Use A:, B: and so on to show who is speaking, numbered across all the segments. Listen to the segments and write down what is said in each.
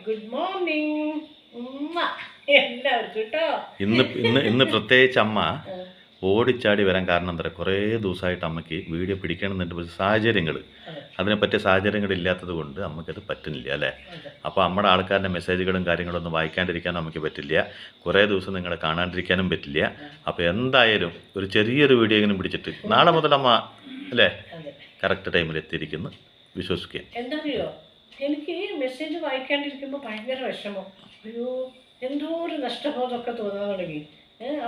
A: Good morning എല്ലാവർക്കും കേട്ടോ.
B: ഇന്ന് ഇന്ന് ഇന്ന് പ്രത്യേകിച്ച് അമ്മ ഓടിച്ചാടി വരാൻ കാരണം എന്താ, കുറേ ദിവസമായിട്ട് അമ്മയ്ക്ക് വീഡിയോ പിടിക്കണമെന്നുണ്ട്. പക്ഷേ സാഹചര്യങ്ങൾ, അതിനെ പറ്റിയ സാഹചര്യങ്ങൾ ഇല്ലാത്തത് കൊണ്ട് അമ്മയ്ക്കത് പറ്റുന്നില്ല അല്ലേ. അപ്പോൾ നമ്മുടെ ആൾക്കാരുടെ മെസ്സേജുകളും കാര്യങ്ങളൊന്നും വായിക്കാണ്ടിരിക്കാനും നമുക്ക് പറ്റില്ല, കുറേ ദിവസം നിങ്ങളെ കാണാണ്ടിരിക്കാനും പറ്റില്ല. അപ്പോൾ എന്തായാലും ഒരു ചെറിയൊരു വീഡിയോ എങ്കിലും പിടിച്ചിട്ട് നാളെ മുതൽ അമ്മ അല്ലേ കറക്റ്റ് ടൈമിൽ എത്തിയിരിക്കുന്നു വിശ്വസിക്കുക.
A: എന്താ അറിയോ, എനിക്ക് മെസ്സേജ് വായിക്കാണ്ടിരിക്കുമ്പോൾ ഭയങ്കര വിഷമം. അയ്യോ, എന്തോ ഒരു നഷ്ടബോധമൊക്കെ തോന്നാൻ തുടങ്ങി.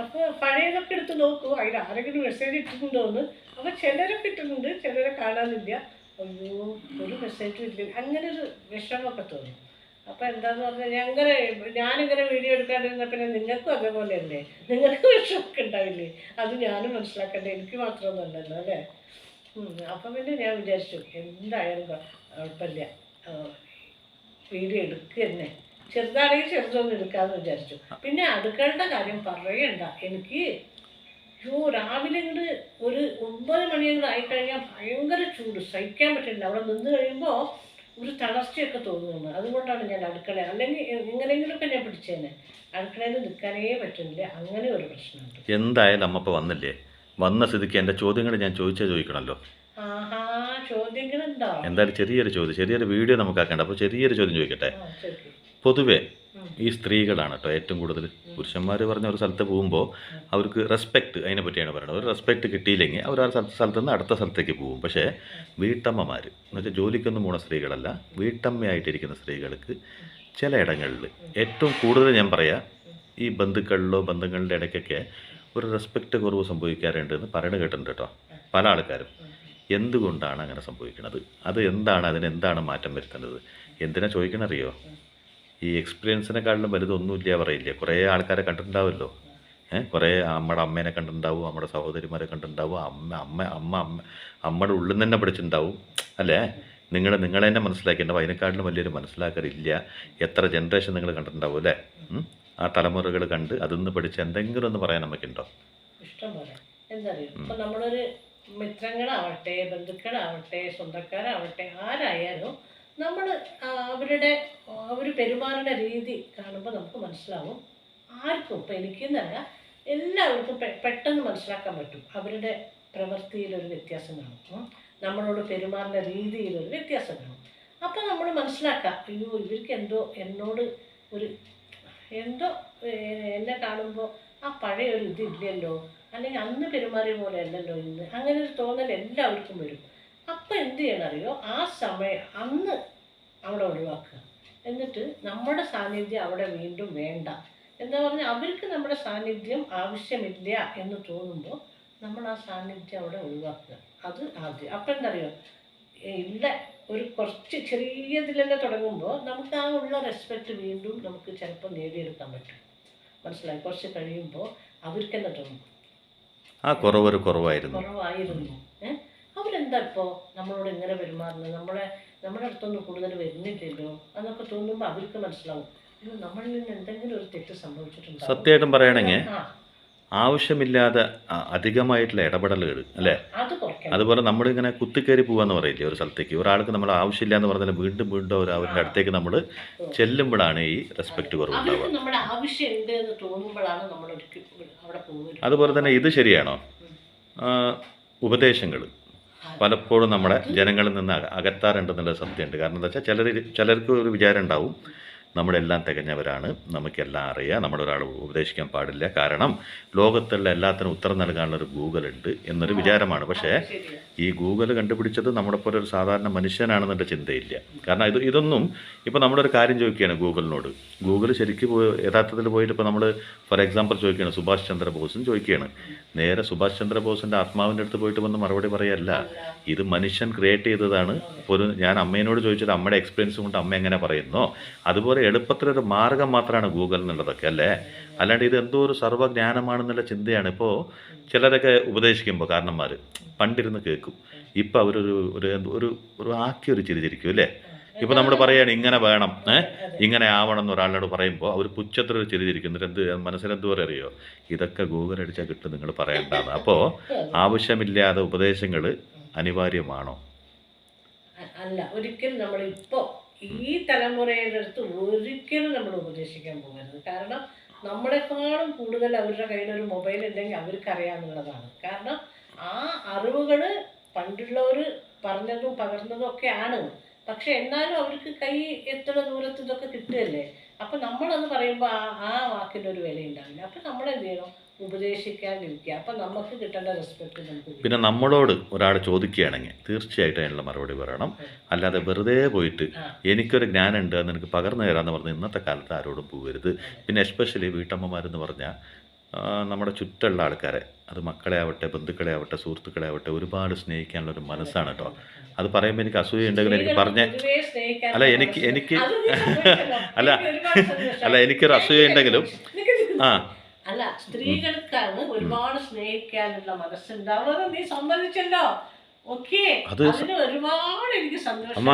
A: അപ്പോൾ പഴയതൊക്കെ എടുത്ത് നോക്കൂ, അതിൽ ആരെങ്കിലും മെസ്സേജ് ഇട്ടിട്ടുണ്ടോ എന്ന്. അപ്പോൾ ചിലരൊക്കെ ഇട്ടിട്ടുണ്ട്, ചിലരെ കാണാനില്ല. അയ്യോ, ഒരു മെസ്സേജും ഇല്ല, അങ്ങനെ ഒരു വിഷമമൊക്കെ തോന്നും. അപ്പോൾ എന്താണെന്ന് പറഞ്ഞാൽ ഞാനിങ്ങനെ വീഡിയോ എടുക്കാണ്ടിരുന്ന പിന്നെ നിങ്ങൾക്കും അതേപോലെ അല്ലേ, നിങ്ങൾക്ക് വിഷമമൊക്കെ ഉണ്ടാവില്ലേ? അത് ഞാനും മനസ്സിലാക്കണ്ടേ, എനിക്ക് മാത്രമൊന്നുമല്ലല്ലോ അല്ലേ. അപ്പം പിന്നെ ഞാൻ വിചാരിച്ചു എന്തായാലും കുഴപ്പമില്ല, വീഡിയോ എടുക്കുക തന്നെ, ചെറുതാണെങ്കിൽ ചെറുതൊന്നും എടുക്കാമെന്ന് വിചാരിച്ചു. പിന്നെ അടുക്കളയുടെ കാര്യം പറയണ്ട, എനിക്ക് രാവിലെ ഇങ്ങോട്ട് ഒരു 9 മണിയെങ്കിലും ആയിക്കഴിഞ്ഞാൽ ഭയങ്കര ചൂട്, സഹിക്കാൻ പറ്റില്ല. അവിടെ നിന്ന് കഴിയുമ്പോൾ ഒരു തളർച്ചയൊക്കെ തോന്നുന്നു. അതുകൊണ്ടാണ് ഞാൻ അടുക്കള, അല്ലെങ്കിൽ എങ്ങനെയെങ്കിലുമൊക്കെ ഞാൻ പിടിച്ചേനെ, അടുക്കളയിൽ നിൽക്കാനേ പറ്റുന്നില്ല. അങ്ങനെ ഒരു പ്രശ്നമുണ്ട്.
B: എന്തായാലും അമ്മ ഇപ്പോൾ വന്നില്ലേ, വന്ന സ്ഥിതിക്ക് എൻ്റെ ചോദ്യങ്ങൾ ഞാൻ ചോദിക്കണമല്ലോ.
A: ചോദ്യങ്ങളുണ്ടോ?
B: എന്തായാലും ചെറിയൊരു വീഡിയോ നമുക്ക് ആക്കണ്ട. അപ്പോൾ ചെറിയൊരു ചോദ്യം ചോദിക്കട്ടെ. പൊതുവെ ഈ സ്ത്രീകളാണ് കേട്ടോ ഏറ്റവും കൂടുതൽ. പുരുഷന്മാർ പറഞ്ഞ ഒരു സ്ഥലത്ത് പോകുമ്പോൾ അവർക്ക് റെസ്പെക്റ്റ്, അതിനെ പറ്റിയാണ് പറയുന്നത്. ഒരു റെസ്പെക്റ്റ് കിട്ടിയില്ലെങ്കിൽ അവർ ആ സ്ഥലത്ത് നിന്ന് അടുത്ത സ്ഥലത്തേക്ക് പോകും. പക്ഷേ വീട്ടമ്മമാർ എന്ന് വെച്ചാൽ ജോലിക്കൊന്നും പോണ സ്ത്രീകളല്ല, വീട്ടമ്മയായിട്ടിരിക്കുന്ന സ്ത്രീകൾക്ക് ചില ഇടങ്ങളിൽ ഏറ്റവും കൂടുതൽ ഞാൻ പറയാം, ഈ ബന്ധുക്കളുടെ ഇടയ്ക്കൊക്കെ ഒരു റെസ്പെക്റ്റ് കുറവ് സംഭവിക്കാറുണ്ട് എന്ന് പറയുന്നത് കേട്ടിട്ടുണ്ട് കേട്ടോ പല ആൾക്കാരും. എന്തുകൊണ്ടാണ് അങ്ങനെ സംഭവിക്കുന്നത്? അത് എന്താണ്, അതിനെന്താണ് മാറ്റം വരുത്തേണ്ടത്? എന്തിനാ ചോദിക്കണറിയോ? ഈ എക്സ്പീരിയൻസിനെക്കാളിലും വലുതൊന്നുമില്ല പറയില്ല. കുറേ ആൾക്കാരെ കണ്ടിട്ടുണ്ടാവുമല്ലോ. കുറേ നമ്മുടെ അമ്മേനെ കണ്ടിട്ടുണ്ടാവും, നമ്മുടെ സഹോദരിമാരെ കണ്ടിട്ടുണ്ടാവും, അമ്മയുടെ ഉള്ളിൽ നിന്ന് തന്നെ പഠിച്ചിട്ടുണ്ടാവും അല്ലേ. നിങ്ങളെ തന്നെ മനസ്സിലാക്കിയിട്ടുണ്ടാവും. അതിനെക്കാട്ടിലും വലിയൊരു മനസ്സിലാക്കലില്ല. എത്ര ജനറേഷൻ നിങ്ങൾ കണ്ടിട്ടുണ്ടാവും അല്ലേ. ആ തലമുറകൾ കണ്ട് അതിന്ന് പഠിച്ച് എന്തെങ്കിലും ഒന്ന് പറയാൻ നമുക്കുണ്ടോ?
A: ഇഷ്ടം പോലെ. എന്താ അറിയോ, ഇപ്പം നമ്മളൊരു മിത്രങ്ങളാവട്ടെ, ബന്ധുക്കളാവട്ടെ, സ്വന്തക്കാരാവട്ടെ, ആരായാലും നമ്മൾ അവർ പെരുമാറുന്ന രീതി കാണുമ്പോൾ നമുക്ക് മനസ്സിലാവും. ആർക്കും, ഇപ്പം എനിക്കെന്നല്ല, എല്ലാവർക്കും പെട്ടെന്ന് മനസ്സിലാക്കാൻ പറ്റും. അവരുടെ പ്രവൃത്തിയിലൊരു വ്യത്യാസം കാണും, നമ്മളോട് പെരുമാറുന്ന രീതിയിലൊരു വ്യത്യാസം കാണും. അപ്പം നമ്മൾ മനസ്സിലാക്കാം, അയ്യോ ഇവർക്ക് എന്നോട് എന്നെ കാണുമ്പോൾ ആ പഴയ ഒരു ഇതില്ലല്ലോ, അല്ലെങ്കിൽ അന്ന് പെരുമാറിയ പോലെ അല്ലല്ലോ ഇന്ന്, അങ്ങനെ ഒരു തോന്നൽ എല്ലാവർക്കും വരും. അപ്പം എന്ത് ചെയ്യണറിയോ, ആ സമയം അന്ന് അവിടെ ഒഴിവാക്കുക. എന്നിട്ട് നമ്മുടെ സാന്നിധ്യം അവിടെ വീണ്ടും വേണ്ട. എന്താ പറഞ്ഞാൽ അവർക്ക് നമ്മുടെ സാന്നിധ്യം ആവശ്യമില്ല എന്ന് തോന്നുമ്പോൾ നമ്മൾ ആ സാന്നിധ്യം അവിടെ ഒഴിവാക്കുക. അത് ആദ്യം. അപ്പം എന്താ അറിയോ, ഒരു കുറച്ച് ചെറിയതിലെന്നെ തുടങ്ങുമ്പോൾ നമുക്ക് ആ ഉള്ള റെസ്പെക്റ്റ് വീണ്ടും നമുക്ക് ചിലപ്പോൾ നേടിയെടുക്കാൻ പറ്റും. മനസ്സിലായി? കുറച്ച് കഴിയുമ്പോൾ അവർക്ക് തന്നെ തോന്നും
B: ആ കുറവായിരുന്നു.
A: അവരെന്താ ഇപ്പോൾ നമ്മളോട് ഇങ്ങനെ പെരുമാറുന്നത്, നമ്മുടെ അടുത്തൊന്നും കൂടുതൽ വരുന്നില്ലല്ലോ എന്നൊക്കെ തോന്നുമ്പോൾ അവർക്ക് മനസ്സിലാവും, നമ്മളിൽ നിന്ന് എന്തെങ്കിലും ഒരു തെറ്റ് സംഭവിച്ചിട്ടുണ്ടോ.
B: സത്യമായിട്ടും പറയുകയാണെങ്കിൽ ആവശ്യമില്ലാതെ അധികമായിട്ടുള്ള ഇടപെടലുകൾ അല്ലേ. അതുപോലെ നമ്മളിങ്ങനെ കുത്തിക്കയറി പോകാന്ന് പറയില്ലേ ഒരു സ്ഥലത്തേക്ക്. ഒരാൾക്ക് നമ്മൾ ആവശ്യമില്ല എന്ന് പറഞ്ഞാൽ വീണ്ടും അവരുടെ അടുത്തേക്ക് നമ്മൾ ചെല്ലുമ്പോഴാണ് ഈ റെസ്പെക്റ്റ് കുറവുണ്ടാവുക. അതുപോലെ തന്നെ ഇത് ശരിയാണോ, ഉപദേശങ്ങൾ പലപ്പോഴും നമ്മുടെ ജനങ്ങളിൽ നിന്ന് അകറ്റാറുണ്ടെന്നുള്ള സത്യമുണ്ട്. കാരണം എന്താ വെച്ചാൽ ചിലർക്ക് ഒരു വിചാരം ഉണ്ടാവും, നമ്മളെല്ലാം തികഞ്ഞവരാണ്, നമുക്കെല്ലാം അറിയാം, നമ്മളൊരാൾ ഉപദേശിക്കാൻ പാടില്ല, കാരണം ലോകത്തുള്ള എല്ലാത്തിനും ഉത്തരം നൽകാനുള്ളൊരു ഗൂഗിൾ ഉണ്ട് എന്നൊരു വിചാരമാണ്. പക്ഷേ ഈ ഗൂഗിൾ കണ്ടുപിടിച്ചത് നമ്മളെ പോലെ ഒരു സാധാരണ മനുഷ്യനാണെന്നുള്ള ചിന്തയില്ല. കാരണം ഇതൊന്നും ഇപ്പോൾ നമ്മളൊരു കാര്യം ചോദിക്കുകയാണ് ഗൂഗിൾ ശരിക്കും യഥാർത്ഥത്തിൽ പോയിട്ട് ഇപ്പോൾ നമ്മൾ ഫോർ എക്സാമ്പിൾ ചോദിക്കുകയാണ് സുഭാഷ് ചന്ദ്രബോസും ചോദിക്കുകയാണ്, നേരെ സുഭാഷ് ചന്ദ്രബോസിൻ്റെ ആത്മാവിൻ്റെ അടുത്ത് പോയിട്ട് വന്ന് മറുപടി പറയല്ല. ഇത് മനുഷ്യൻ ക്രിയേറ്റ് ചെയ്തതാണ്. ഇപ്പോൾ ഞാൻ അമ്മേനോട് ചോദിച്ചത് അമ്മയുടെ എക്സ്പീരിയൻസ് കൊണ്ട് അമ്മ എങ്ങനെ പറയുന്നോ അതുപോലെ എളുപ്പത്തിലൊരു മാർഗം മാത്രമാണ് ഗൂഗിൾ എന്നുള്ളതൊക്കെ അല്ലേ. അല്ലാണ്ട് ഇത് എന്തോ ഒരു സർവ്വജ്ഞാനമാണെന്നുള്ള ചിന്തയാണ്. ഇപ്പോൾ ചിലരൊക്കെ ഉപദേശിക്കുമ്പോൾ കാരണന്മാർ പണ്ടിരുന്ന് കേൾക്കും, ഇപ്പം അവരൊരു ആക്കിയൊരു ചിരിച്ചിരിക്കും അല്ലേ. ഇപ്പോൾ നമ്മൾ പറയുകയാണ് ഇങ്ങനെ വേണം, ഇങ്ങനെ ആവണം എന്ന് ഒരാളോട് പറയുമ്പോൾ അവർ പുച്ഛത്തിലൊരു ചിരിച്ചിരിക്കുന്നിട്ട് മനസ്സിലെന്തോരം അറിയോ, ഇതൊക്കെ ഗൂഗിൾ അടിച്ചാൽ കിട്ടും, നിങ്ങൾ പറയേണ്ടതാണ്. അപ്പോൾ ആവശ്യമില്ലാതെ ഉപദേശങ്ങൾ അനിവാര്യമാണോ?
A: അല്ല, ഒരിക്കലും നമ്മൾ ഇപ്പോൾ ഈ തലമുറയുടെ അടുത്ത് ഒരിക്കലും നമ്മൾ ഉപദേശിക്കാൻ പോകരുത്. കാരണം നമ്മളെക്കാളും കൂടുതൽ അവരുടെ കയ്യിലൊരു മൊബൈൽ ഉണ്ടെങ്കിൽ അവർക്കറിയാമെന്നുള്ളതാണ്. കാരണം ആ അറിവുകൾ പണ്ടുള്ളവർ പറഞ്ഞതും പകർന്നതും ഒക്കെയാണ്. പക്ഷെ എന്നാലും അവർക്ക് കൈ എത്ര ദൂരത്ത് ഇതൊക്കെ കിട്ടുകയല്ലേ. അപ്പം നമ്മളത് പറയുമ്പോൾ ആ വാക്കിനൊരു വില ഉണ്ടാവില്ല. അപ്പം നമ്മളെന്ത് ചെയ്യണം? ഉപദേശിക്കാതിരിക്കുക. അപ്പം നമുക്ക് കിട്ടേണ്ട റെസ്പെക്റ്റ് നമുക്ക്.
B: പിന്നെ നമ്മളോട് ഒരാൾ ചോദിക്കുകയാണെങ്കിൽ തീർച്ചയായിട്ടും അതിനുള്ള മറുപടി പറയണം. അല്ലാതെ വെറുതെ പോയിട്ട് എനിക്കൊരു ജ്ഞാനമുണ്ട് അത് നിനക്ക് പകർന്നു തരാമെന്ന് പറഞ്ഞ് ഇന്നത്തെ കാലത്ത് ആരോടും പോകരുത്. പിന്നെ എസ്പെഷ്യലി വീട്ടമ്മമാരെന്ന് പറഞ്ഞാൽ നമ്മുടെ ചുറ്റുള്ള ആൾക്കാരെ, അത് മക്കളെ ആവട്ടെ, ബന്ധുക്കളെ ആവട്ടെ, സുഹൃത്തുക്കളെ ആവട്ടെ, ഒരുപാട് സ്നേഹിക്കാനുള്ളൊരു മനസ്സാണ് കേട്ടോ. അത് പറയുമ്പോൾ എനിക്ക് അസൂയ ഉണ്ടെങ്കിൽ എനിക്ക് പറഞ്ഞ അല്ല എനിക്ക് അല്ല എനിക്കൊരു അസൂയ ഉണ്ടെങ്കിലും
A: അല്ല, സ്ത്രീകൾക്കാണ് ഒരുപാട് സ്നേഹിക്കാനുള്ള മനസ്സുണ്ടാവുന്നത്. നീ സമ്മതിച്ചല്ലോ. ഓക്കെ, അതിന് ഒരുപാട് എനിക്ക് സന്തോഷം.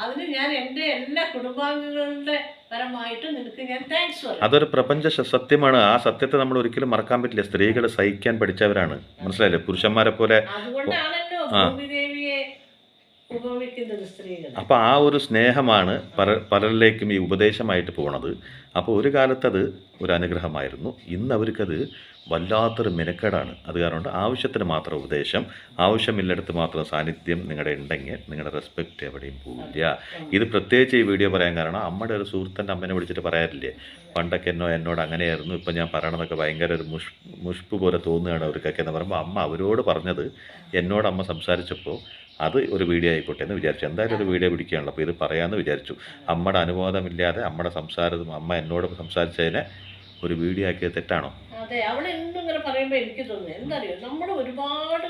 A: അതിന് ഞാൻ എൻ്റെ എല്ലാ കുടുംബാംഗങ്ങളുടെ പരമായിട്ട് നിനക്ക് ഞാൻ താങ്ക്സ് പറയും.
B: അതൊരു പ്രപഞ്ച സത്യമാണ്. ആ സത്യത്തെ നമ്മൾ ഒരിക്കലും മറക്കാൻ പറ്റില്ല. സ്ത്രീകൾ സഹിക്കാൻ പഠിച്ചവരാണ്, മനസ്സിലായില്ലേ? പുരുഷന്മാരെ പോലെ.
A: അതുകൊണ്ടാണല്ലോ ഭൂമിദേവിയെ ഉപമിക്കുന്നത് സ്ത്രീകൾ.
B: അപ്പോൾ ആ ഒരു സ്നേഹമാണ് പലരിലേക്കും ഈ ഉപദേശമായിട്ട് പോണത്. അപ്പോൾ ഒരു കാലത്തത് ഒരു അനുഗ്രഹമായിരുന്നു. ഇന്ന് അവർക്കത് വല്ലാത്തൊരു മെനക്കേടാണ്. അത് കാരണം ആവശ്യത്തിന് മാത്രം ഉപദേശം, ആവശ്യമില്ലടത്ത് മാത്രം സാന്നിധ്യം നിങ്ങളുടെ ഉണ്ടെങ്കിൽ നിങ്ങളുടെ റെസ്പെക്റ്റ് എവിടെയും പോവില്ല. ഇത് പ്രത്യേകിച്ച് ഈ വീഡിയോ പറയാൻ കാരണം അമ്മയുടെ ഒരു സുഹൃത്തിൻ്റെ അമ്മനെ വിളിച്ചിട്ട് പറയാറില്ലേ, പണ്ടൊക്കെ എന്നോട് അങ്ങനെയായിരുന്നു, ഇപ്പം ഞാൻ പറയണതൊക്കെ ഭയങ്കര ഒരു മുഷ്പ് പോലെ തോന്നുകയാണ് അവർക്കൊക്കെ എന്ന് പറയുമ്പോൾ അമ്മ അവരോട് പറഞ്ഞത് എന്നോട് അമ്മ സംസാരിച്ചപ്പോൾ അത് ഒരു വീഡിയോ ആയിക്കോട്ടെ എന്ന് വിചാരിച്ചു. എന്തായാലും ഒരു വീഡിയോ പിടിക്കുകയാണല്ലോ, അപ്പോൾ ഇത് പറയാമെന്ന് വിചാരിച്ചു. അമ്മയുടെ അനുവാദമില്ലാതെ അമ്മയുടെ സംസാരവും അമ്മ എന്നോട് സംസാരിച്ചതിനെ ഒരു വീഡിയോ ആക്കിയത് തെറ്റാണോ?
A: അതെ, അവിടെ എന്തിങ്ങനെ പറയുമ്പോൾ എനിക്ക് തോന്നുന്നു എന്താ അറിയോ, നമ്മൾ ഒരുപാട്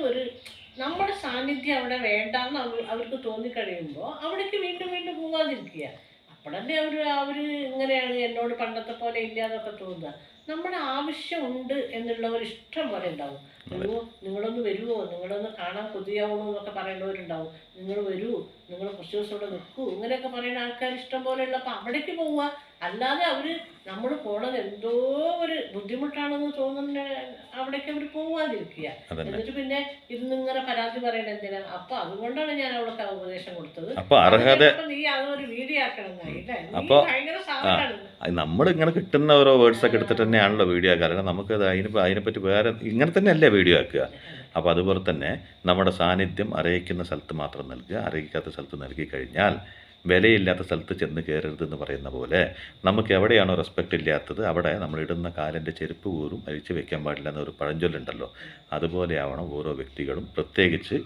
A: നമ്മുടെ സാന്നിധ്യം അവിടെ വേണ്ടാന്ന് അവർക്ക് തോന്നിക്കഴിയുമ്പോൾ അവിടേക്ക് വീണ്ടും വീണ്ടും പോകാതിരിക്കുക. അപ്പോഴല്ലേ അവർ ഇങ്ങനെയാണ് എന്നോട് പണ്ടത്തെ പോലെ ഇല്ലാതൊക്കെ തോന്നുക. നമ്മുടെ ആവശ്യമുണ്ട് എന്നുള്ളവർ ഇഷ്ടം പോലെ ഉണ്ടാവും. നിങ്ങളൊന്ന് വരുമോ, നിങ്ങളൊന്ന് കാണാൻ കൊതിയാവണോ എന്നൊക്കെ പറയുന്നവരുണ്ടാവും. നിങ്ങൾ വരൂ, നിങ്ങൾ കുറച്ച് ദിവസം ഇവിടെ നിൽക്കൂ, ഇങ്ങനെയൊക്കെ പറയുന്ന ആൾക്കാർ ഇഷ്ടം പോലെ ഉള്ളപ്പോൾ അവിടേക്ക് പോവുക. അല്ലാതെ അവർ നമ്മൾ പോണത് എന്തോ ഒരു ബുദ്ധിമുട്ടാണെന്ന് തോന്നുന്ന അവിടേക്ക് അവർ പോവാതിരിക്കുക. എന്നിട്ട് പിന്നെ ഇരുന്നിങ്ങനെ പരാതി പറയണ എന്തിനാ? അപ്പൊ അതുകൊണ്ടാണ് ഞാൻ അവൾക്ക് ഉപദേശം കൊടുത്തത്. നീ അതൊരു വീഡിയോ ആക്കണം. ഭയങ്കര സാധനമാണ്.
B: നമ്മളിങ്ങനെ കിട്ടുന്ന ഓരോ വേർഡ്സ് ഒക്കെ എടുത്തിട്ട് തന്നെയാണല്ലോ വീഡിയോ ആക്കുക. കാരണം നമുക്കത് അതിനെപ്പറ്റി വേറെ ഇങ്ങനെ തന്നെയല്ലേ വീഡിയോ ആക്കുക. അപ്പോൾ അതുപോലെ തന്നെ നമ്മുടെ സാന്നിധ്യം അറിയിക്കുന്ന സ്ഥലത്ത് മാത്രം നൽകുക, അറിയിക്കാത്ത സ്ഥലത്ത് നൽകി കഴിഞ്ഞാൽ വിലയില്ലാത്ത സ്ഥലത്ത് ചെന്ന് കയറരുതെന്ന് പറയുന്ന പോലെ നമുക്ക് എവിടെയാണോ റെസ്പെക്റ്റ് ഇല്ലാത്തത് അവിടെ നമ്മൾ ഇടുന്ന കാലിൻ്റെ ചെരുപ്പ് പോലും അഴിച്ച് വെക്കാൻ പാടില്ല എന്നൊരു പഴഞ്ചൊല്ലുണ്ടല്ലോ. അതുപോലെയാവണം ഓരോ വ്യക്തികളും. പ്രത്യേകിച്ച്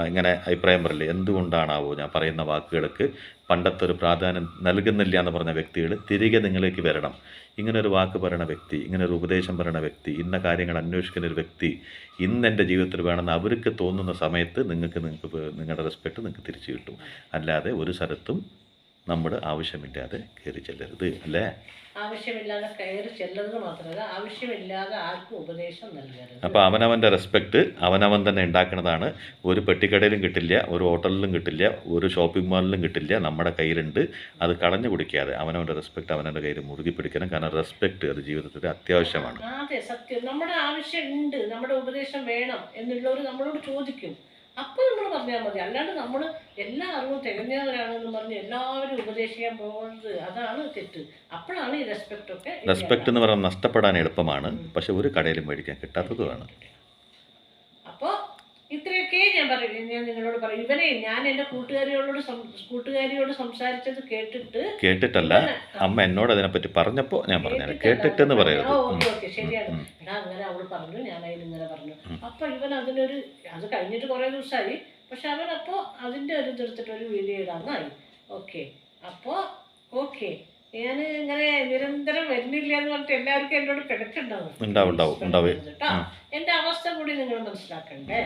B: ഇങ്ങനെ അഭിപ്രായം പറയില്ലേ, എന്തുകൊണ്ടാണാവോ ഞാൻ പറയുന്ന വാക്കുകൾക്ക് പണ്ടത്തെ ഒരു പ്രാധാന്യം നൽകുന്നില്ല എന്ന് പറഞ്ഞ വ്യക്തികൾ തിരികെ നിങ്ങളിലേക്ക് വരണം. ഇങ്ങനെ ഒരു വാക്ക് പറയുന്ന വ്യക്തി, ഇങ്ങനെ ഒരു ഉപദേശം പറയുന്ന വ്യക്തി, ഇന്ന കാര്യങ്ങൾ അന്വേഷിക്കുന്ന ഒരു വ്യക്തി ഇന്ന് എൻ്റെ ജീവിതത്തിൽ വേണമെന്ന് അവർക്ക് തോന്നുന്ന സമയത്ത് നിങ്ങൾക്ക് നിങ്ങളുടെ റെസ്പെക്റ്റ് നിങ്ങൾക്ക് തിരിച്ചു കിട്ടും. അല്ലാതെ ഒരു സ്ഥലത്തും നമ്മൾ ആവശ്യമില്ലാതെ കയറി ചെല്ലരുത്, അല്ലേ?
A: ആവശ്യമില്ലാതെ കയറി ചെല്ലരുത് മാത്രമല്ല, ആവശ്യമില്ലാതെ ആർക്കും ഉപദേശം നൽകരുത്.
B: അപ്പോൾ അവനവൻ്റെ റെസ്പെക്റ്റ് അവനവൻ തന്നെ ഉണ്ടാക്കുന്നതാണ്. ഒരു പെട്ടിക്കടയിലും കിട്ടില്ല, ഒരു ഹോട്ടലിലും കിട്ടില്ല, ഒരു ഷോപ്പിംഗ് മാളിലും കിട്ടില്ല. നമ്മുടെ കയ്യിലുണ്ട്. അത് കളഞ്ഞു കുടിക്കാതെ അവനവൻ്റെ റെസ്പെക്റ്റ് അവനവൻ്റെ കയ്യിൽ മുറുകി പിടിക്കണം. കാരണം റെസ്പെക്റ്റ് അത് ജീവിതത്തിൽ അത്യാവശ്യമാണ്.
A: അതെ, സത്യം. നമ്മുടെ ആവശ്യമുണ്ട്, നമ്മുടെ ഉപദേശം വേണം എന്നുള്ളവർ നമ്മളോട് ചോദിക്കും. അപ്പോൾ നമ്മൾ പറഞ്ഞാൽ മതി. അല്ലാണ്ട് നമ്മൾ എല്ലാ അറിവും തികഞ്ഞവരാണെന്ന് പറഞ്ഞ് എല്ലാവരും ഉപദേശിക്കാൻ പോകുന്നത് അതാണ് തെറ്റ്. അപ്പോഴാണ് ഈ
B: റെസ്പെക്റ്റ് എന്ന് പറയുന്നത് നഷ്ടപ്പെടാൻ എളുപ്പമാണ്, പക്ഷെ ഒരു കടയിലും മേടിക്കാൻ കിട്ടാത്തതുമാണ്.
A: അപ്പോൾ ഇത്രയൊക്കെ ഞാൻ നിങ്ങളോട് പറയും. ഞാൻ എൻ്റെ കൂട്ടുകാരിയോട് സംസാരിച്ചത് കേട്ടിട്ടല്ല,
B: അമ്മ എന്നോട് അതിനെപ്പറ്റി പറഞ്ഞപ്പോൾ ഞാൻ പറഞ്ഞു, കേട്ടിട്ടെന്ന് പറയുന്നത്.
A: ഓക്കെ, ശരിയാണ്. അങ്ങനെ അവൾ പറഞ്ഞു, ഞാൻ അതിനിങ്ങനെ പറഞ്ഞു. അപ്പൊ ഇവൻ അത് കഴിഞ്ഞിട്ട് കുറേ ദിവസമായി. പക്ഷെ അവനപ്പോൾ അതിൻ്റെ ഒരു തീർത്തിട്ട് ഒരു വീഡിയോ ഇടാന്നായി. അപ്പോൾ ഞാൻ ഇങ്ങനെ നിരന്തരം വരുന്നില്ല എന്ന് പറഞ്ഞിട്ട് എല്ലാവർക്കും എന്നോട് പിണക്കുണ്ടാവും കേട്ടോ. എൻ്റെ അവസ്ഥ കൂടി നിങ്ങൾ മനസ്സിലാക്കണ്ടേ?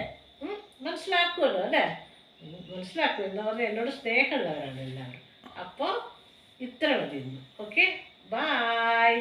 A: മനസ്സിലാക്കുമല്ലോ അല്ലേ? മനസ്സിലാക്കും. എന്താ പറഞ്ഞാൽ എന്നോട് സ്നേഹമുള്ളവരാണ് എല്ലാവരും. അപ്പോൾ ഇത്ര മതി. Okay, by.